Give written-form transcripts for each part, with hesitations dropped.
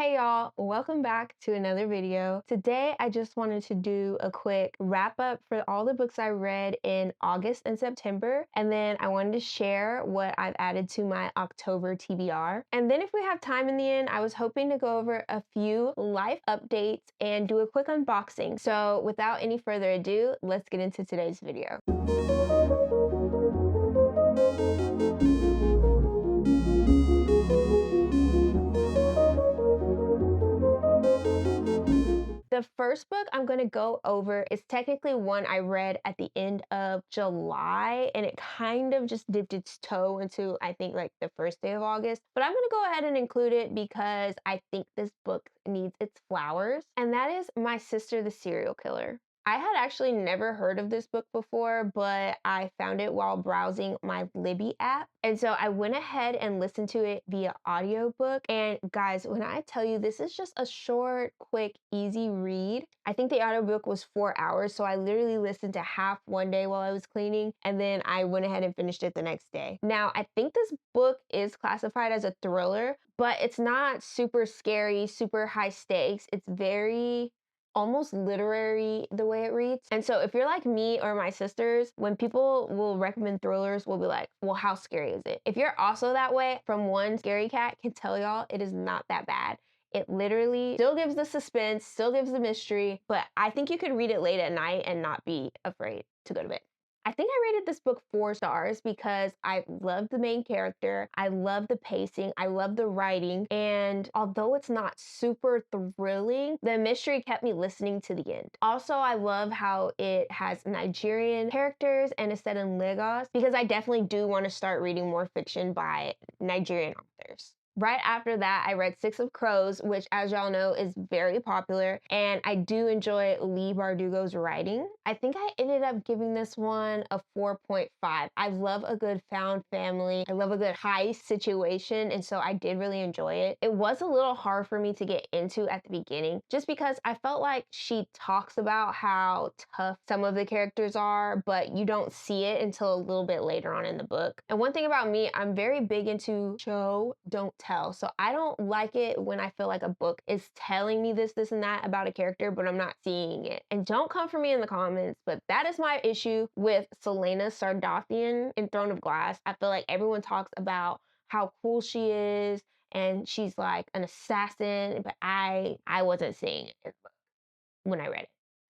Hey y'all, welcome back to another video. Today I just wanted to do a quick wrap up for all the books I read in August and September, and then I wanted to share what I've added to my October TBR. And then if we have time in the end, I was hoping to go over a few life updates and do a quick unboxing. So without any further ado, let's get into today's video. The first book I'm going to go over is technically one I read at the end of July, and it kind of just dipped its toe into, I think, like the first day of August. But I'm going to go ahead and include it because I think this book needs its flowers, and that is My Sister the Serial Killer. I had actually never heard of this book before, but I found it while browsing my Libby app. And so I went ahead and listened to it via audiobook. And guys, when I tell you this is just a short, quick, easy read, I think the audiobook was 4 hours. So I literally listened to half one day while I was cleaning, and then I went ahead and finished it the next day. Now, I think this book is classified as a thriller, but it's not super scary, super high stakes. It's very almost literary the way it reads. And so if you're like me or my sisters, when people will recommend thrillers, we'll be like, well, how scary is it? If you're also that way, from one Scary Cat can tell y'all, it is not that bad. It literally still gives the suspense, still gives the mystery, but I think you could read it late at night and not be afraid to go to bed. I think I rated this book 4 stars because I love the main character, I love the pacing, I love the writing, and although it's not super thrilling, the mystery kept me listening to the end. Also, I love how it has Nigerian characters and is set in Lagos, because I definitely do want to start reading more fiction by Nigerian authors. Right after that, I read Six of Crows, which, as y'all know, is very popular, and I do enjoy Leigh Bardugo's writing. I think I ended up giving this one a 4.5. I love a good found family. I love a good heist situation, and so I did really enjoy it. It was a little hard for me to get into at the beginning, just because I felt like she talks about how tough some of the characters are, but you don't see it until a little bit later on in the book. And one thing about me, I'm very big into show, don't tell. So I don't like it when I feel like a book is telling me this, and that about a character, but I'm not seeing it. And don't come for me in the comments, but that is my issue with Selena Sardathian in Throne of Glass. I feel like everyone talks about how cool she is and she's like an assassin, but I wasn't seeing it in the book when I read it.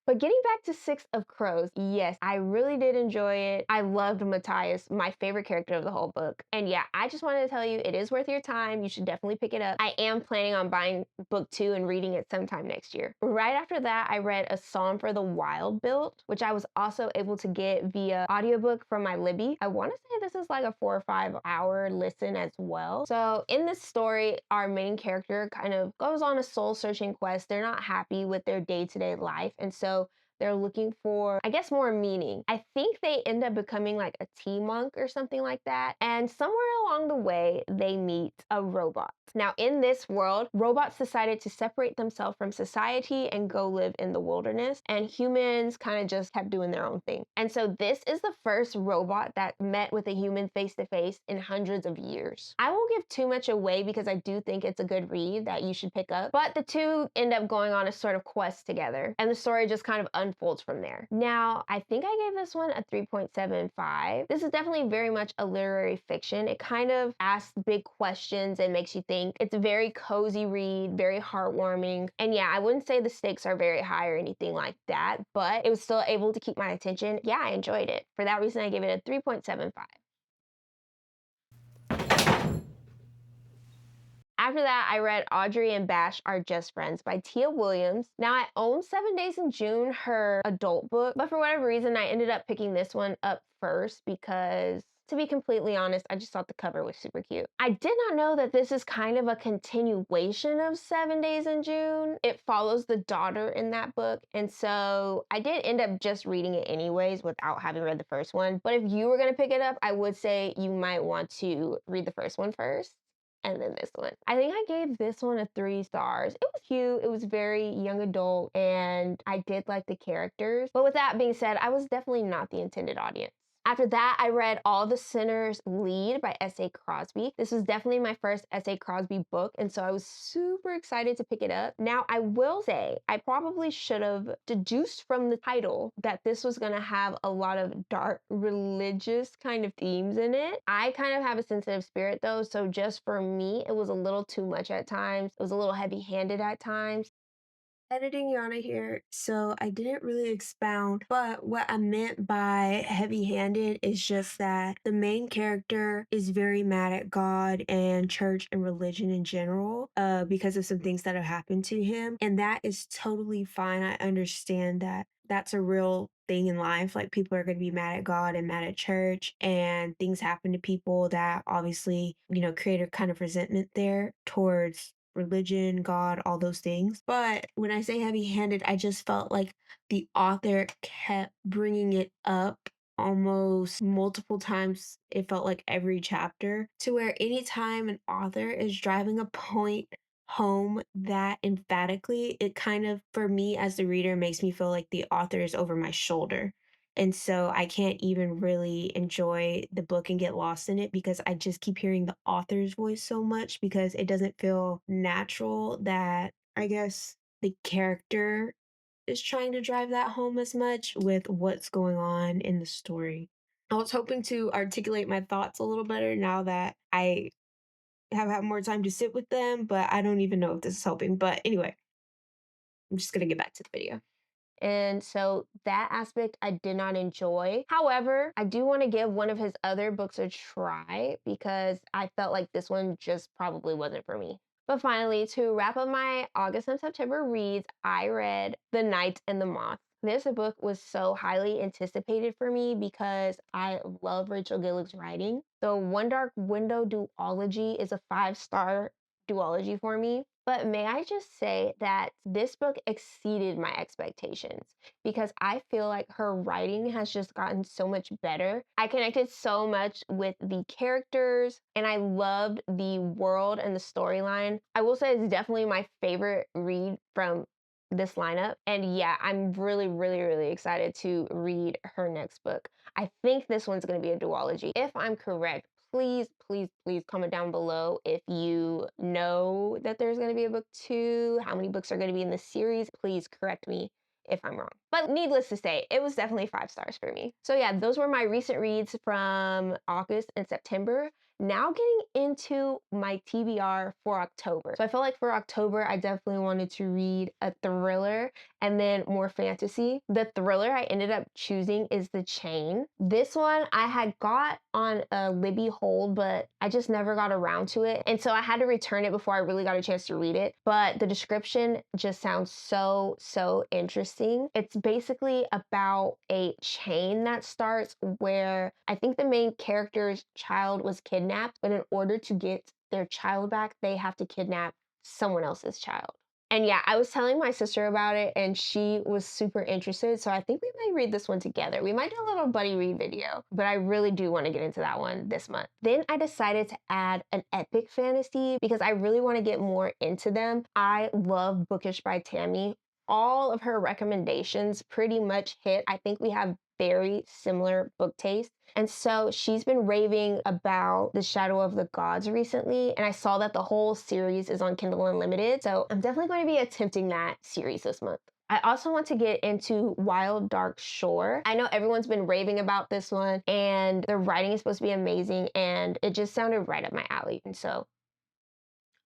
But getting back to Six of Crows, yes, I really did enjoy it. I loved Matthias, my favorite character of the whole book. And yeah, I just wanted to tell you, it is worth your time. You should definitely pick it up. I am planning on buying book 2 and reading it sometime next year. Right after that, I read A Psalm for the Wild Built, which I was also able to get via audiobook from my Libby. I want to say this is like a 4 or 5 hour listen as well. So in this story, our main character kind of goes on a soul searching quest. They're not happy with their day-to-day life, and so they're looking for, I guess, more meaning. I think they end up becoming like a tea monk or something like that. And somewhere along the way, they meet a robot. Now, in this world, robots decided to separate themselves from society and go live in the wilderness, and humans kind of just kept doing their own thing. And so this is the first robot that met with a human face to face in hundreds of years. I won't give too much away because I do think it's a good read that you should pick up, but the two end up going on a sort of quest together, and the story just kind of unfolds from there. Now, I think I gave this one a 3.75. This is definitely very much a literary fiction. It kind of asks big questions and makes you think. It's a very cozy read, very heartwarming. And yeah, I wouldn't say the stakes are very high or anything like that, but it was still able to keep my attention. Yeah, I enjoyed it. For that reason, I gave it a 3.75. After that, I read Audre and Bash Are Just Friends by Tia Williams. Now, I own 7 Days in June, her adult book, but for whatever reason, I ended up picking this one up first because, to be completely honest, I just thought the cover was super cute. I did not know that this is kind of a continuation of 7 Days in June. It follows the daughter in that book, and so I did end up just reading it anyways without having read the first one. But if you were gonna pick it up, I would say you might want to read the first one first and then this one. I think I gave this one a 3 stars. It was cute, it was very young adult, and I did like the characters. But with that being said, I was definitely not the intended audience. After that, I read All the Sinners Lead by S.A. Crosby. This was definitely my first S.A. Crosby book, and so I was super excited to pick it up. Now, I will say, I probably should have deduced from the title that this was going to have a lot of dark religious kind of themes in it. I kind of have a sensitive spirit though, so just for me, it was a little too much at times. It was a little heavy-handed at times. Editing Yana here, so I didn't really expound, but what I meant by heavy-handed is just that the main character is very mad at God and church and religion in general, because of some things that have happened to him, and that is totally fine. I understand that that's a real thing in life. Like, people are going to be mad at God and mad at church, and things happen to people that obviously, create a kind of resentment there towards religion, God, all those things. But when I say heavy handed, I just felt like the author kept bringing it up almost multiple times. It felt like every chapter, to where anytime an author is driving a point home that emphatically, it kind of, for me as the reader, makes me feel like the author is over my shoulder. And so I can't even really enjoy the book and get lost in it because I just keep hearing the author's voice so much, because it doesn't feel natural that, I guess, the character is trying to drive that home as much with what's going on in the story. I was hoping to articulate my thoughts a little better now that I have had more time to sit with them, but I don't even know if this is helping. But anyway, I'm just going to get back to the video. And so that aspect I did not enjoy. However, I do want to give one of his other books a try because I felt like this one just probably wasn't for me. But finally, to wrap up my August and September reads, I read The Night and the Moth. This book was so highly anticipated for me because I love Rachel Gillig's writing. The One Dark Window duology is a 5-star duology for me. But may I just say that this book exceeded my expectations because I feel like her writing has just gotten so much better. I connected so much with the characters and I loved the world and the storyline. I will say it's definitely my favorite read from this lineup. And yeah, I'm really, really, really excited to read her next book. I think this one's going to be a duology. If I'm correct, please, please, please comment down below if you know that there's going to be a book 2, how many books are going to be in the series. Please correct me if I'm wrong. But needless to say, it was definitely 5 stars for me. So yeah, those were my recent reads from August and September. Now getting into my TBR for October. So I felt like for October, I definitely wanted to read a thriller and then more fantasy. The thriller I ended up choosing is The Chain. This one I had got on a Libby hold, but I just never got around to it. And so I had to return it before I really got a chance to read it. But the description just sounds so, so interesting. It's basically about a chain that starts where I think the main character's child was kidnapped, but in order to get their child back, they have to kidnap someone else's child. And yeah, I was telling my sister about it and she was super interested. So I think we might read this one together. We might do a little buddy read video, but I really do want to get into that one this month. Then I decided to add an epic fantasy because I really want to get more into them. I love Bookish by Tammy. All of her recommendations pretty much hit. I think we have very similar book tastes. And so she's been raving about The Shadow of the Gods recently, and I saw that the whole series is on Kindle Unlimited, so I'm definitely going to be attempting that series this month. I also want to get into Wild Dark Shore. I know everyone's been raving about this one, and the writing is supposed to be amazing, and it just sounded right up my alley, and so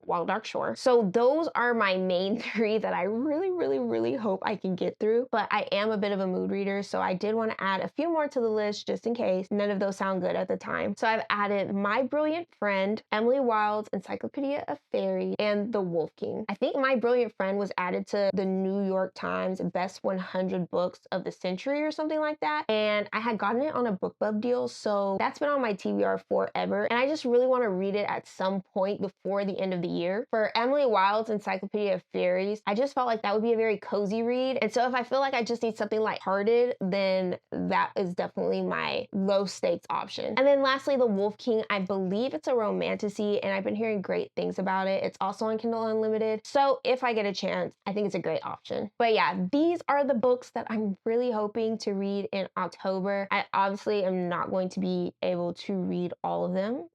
Wild Dark Shore. So those are my main 3 that I really, really, really hope I can get through. But I am a bit of a mood reader, so I did want to add a few more to the list just in case none of those sound good at the time. So I've added My Brilliant Friend, Emily Wilde's Encyclopaedia of Faeries, and The Wolf King. I think My Brilliant Friend was added to the New York Times Best 100 Books of the Century or something like that. And I had gotten it on a BookBub deal, so that's been on my TBR forever. And I just really want to read it at some point before the end of the year. For Emily Wilde's Encyclopedia of Faeries, I just felt like that would be a very cozy read. And so if I feel like I just need something lighthearted, then that is definitely my low stakes option. And then lastly, The Wolf King. I believe it's a romantasy, and I've been hearing great things about it. It's also on Kindle Unlimited. So if I get a chance, I think it's a great option. But yeah, these are the books that I'm really hoping to read in October. I obviously am not going to be able to read all of them.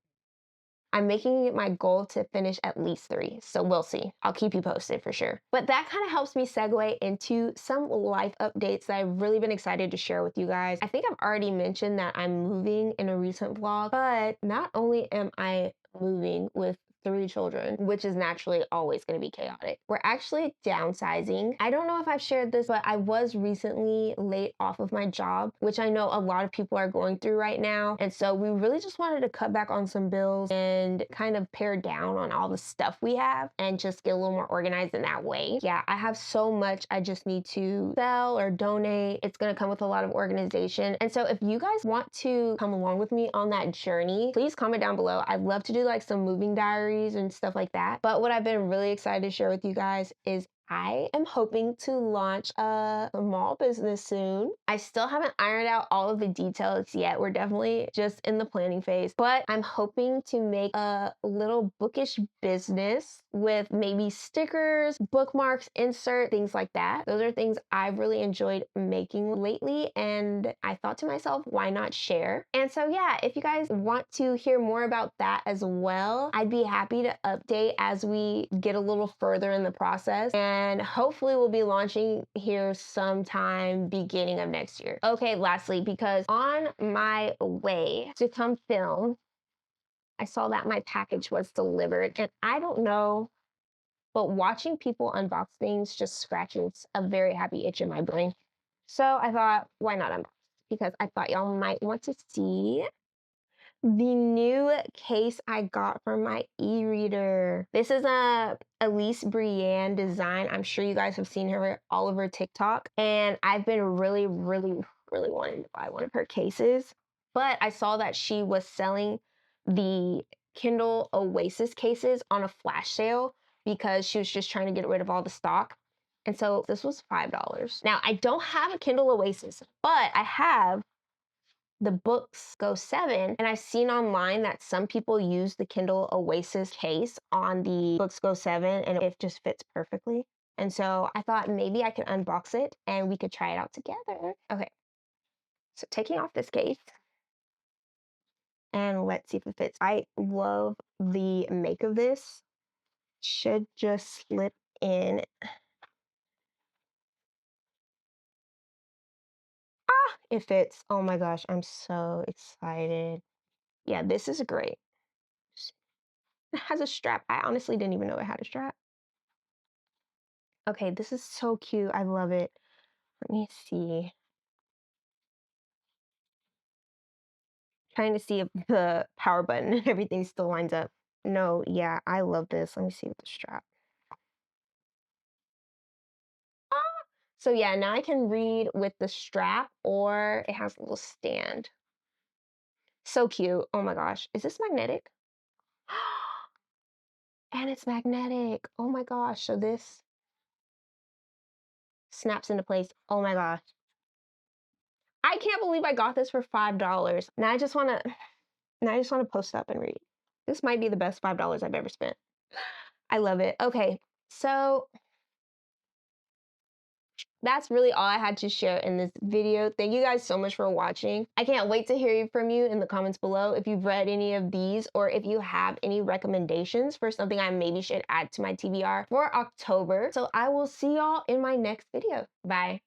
I'm making it my goal to finish at least 3, so we'll see. I'll keep you posted for sure. But that kind of helps me segue into some life updates that I've really been excited to share with you guys. I think I've already mentioned that I'm moving in a recent vlog, but not only am I moving with 3 children, which is naturally always going to be chaotic. We're actually downsizing. I don't know if I've shared this, but I was recently laid off of my job, which I know a lot of people are going through right now. And so we really just wanted to cut back on some bills and kind of pare down on all the stuff we have and just get a little more organized in that way. Yeah, I have so much I just need to sell or donate. It's going to come with a lot of organization. And so if you guys want to come along with me on that journey, please comment down below. I'd love to do like some moving diaries and stuff like that. But what I've been really excited to share with you guys is I am hoping to launch a small business soon. I still haven't ironed out all of the details yet. We're definitely just in the planning phase, but I'm hoping to make a little bookish business with maybe stickers, bookmarks, insert, things like that. Those are things I've really enjoyed making lately, and I thought to myself, why not share? And so yeah, if you guys want to hear more about that as well, I'd be happy to update as we get a little further in the process. And hopefully we'll be launching here sometime beginning of next year. Okay, lastly, because on my way to come film, I saw that my package was delivered, and I don't know, but watching people unbox things just scratches a very happy itch in my brain. So I thought, why not unbox? Because I thought y'all might want to see the new case I got for my e-reader. This is a Elise Brienne design. I'm sure you guys have seen her all over TikTok, and I've been really wanting to buy one of her cases. But I saw that she was selling the Kindle Oasis cases on a flash sale because she was just trying to get rid of all the stock. And so this was $5. Now, I don't have a Kindle Oasis, but I have the Books Go 7, and I've seen online that some people use the Kindle Oasis case on the Books Go 7 and it just fits perfectly. And so I thought maybe I could unbox it and we could try it out together. Okay, so taking off this case and let's see if it fits. I love the make of this. Should just slip in. It fits. Oh my gosh, I'm so excited. Yeah, this is great. It has a strap. I honestly didn't even know it had a strap. Okay, this is so cute. I love it. Let me see. Trying to see if the power button and everything still lines up. No, yeah, I love this. Let me see with the strap. So yeah, now I can read with the strap, or it has a little stand. So cute. Oh my gosh. Is this magnetic? And it's magnetic. Oh my gosh. So this snaps into place. Oh my gosh. I can't believe I got this for $5. Now I just want to post up and read. This might be the best $5 I've ever spent. I love it. Okay. So that's really all I had to share in this video. Thank you guys so much for watching. I can't wait to hear from you in the comments below if you've read any of these or if you have any recommendations for something I maybe should add to my TBR for October. So I will see y'all in my next video. Bye.